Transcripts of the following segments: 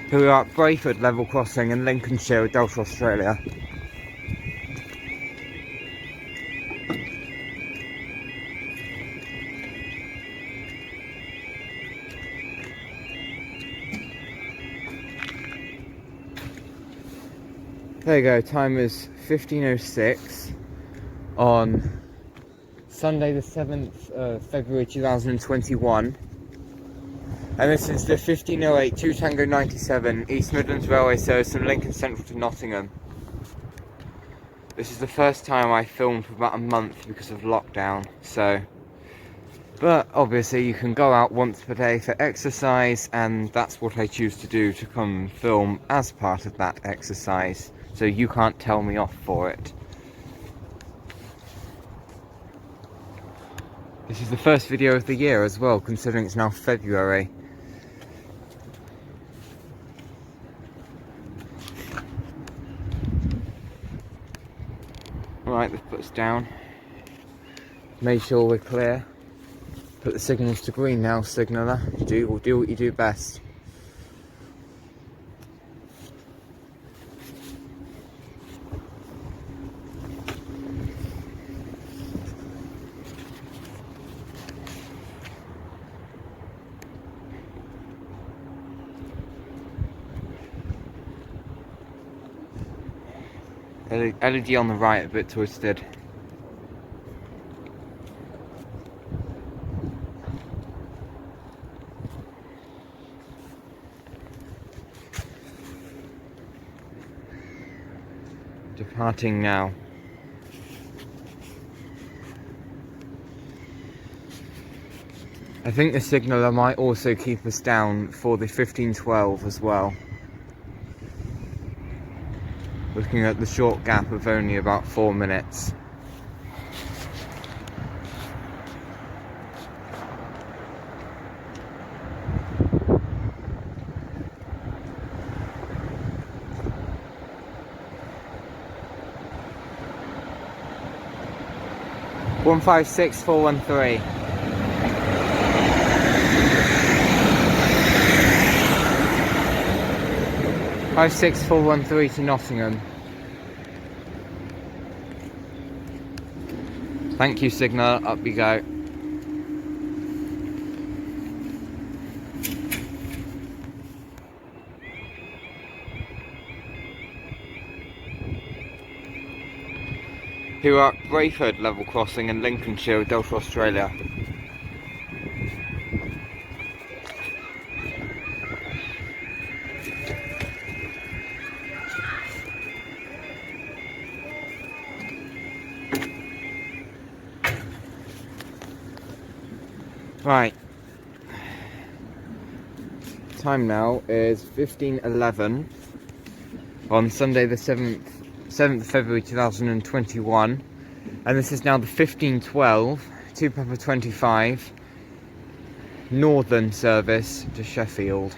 who are at Brayford level crossing in Lincolnshire, Delta, Australia. There you go, time is 15:06 on Sunday the 7th of February 2021. And this is the 1508 2 Tango 97 East Midlands Railway service from Lincoln Central to Nottingham. This is the first time I filmed for about a month because of lockdown, but obviously you can go out once per day for exercise, and that's what I choose to do, to come film as part of that exercise, so you can't tell me off for it. This is the first video of the year as well, considering it's now February. Right, let's put us down. Made sure we're clear. Put the signals to green now, signaller. Do what you do best. LED on the right, a bit twisted. Departing now. I think the signaller might also keep us down for the 1512 as well. Looking at the short gap of only about 4 minutes. One 156-413. Five 6413 to Nottingham. Thank you, signal. Up we go. Who are at Brayford level crossing in Lincolnshire, Delta, Australia. Right, time now is 15:11 on Sunday the 7th of February 2021, and this is now the 1512 2 Papa 25 Northern service to Sheffield.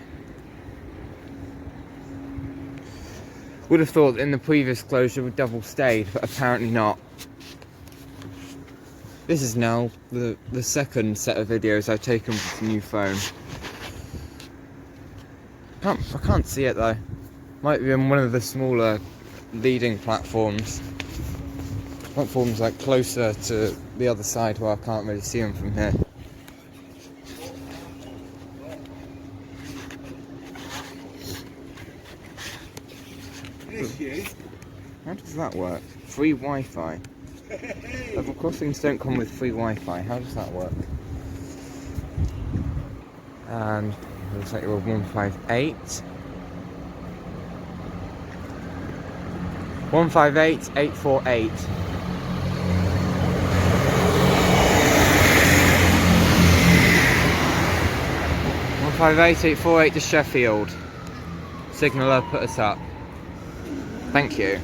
Would have thought in the previous closure would double stayed, but apparently not. This is now the second set of videos I've taken with the new phone. I can't see it though. Might be on one of the smaller leading platforms. Platforms like closer to the other side where I can't really see them from here. How does that work? Free Wi-Fi. Level crossings don't come with free Wi-Fi. How does that work? And it looks like you're 158. 158-848. 158-848 to Sheffield. Signaller, put us up. Thank you.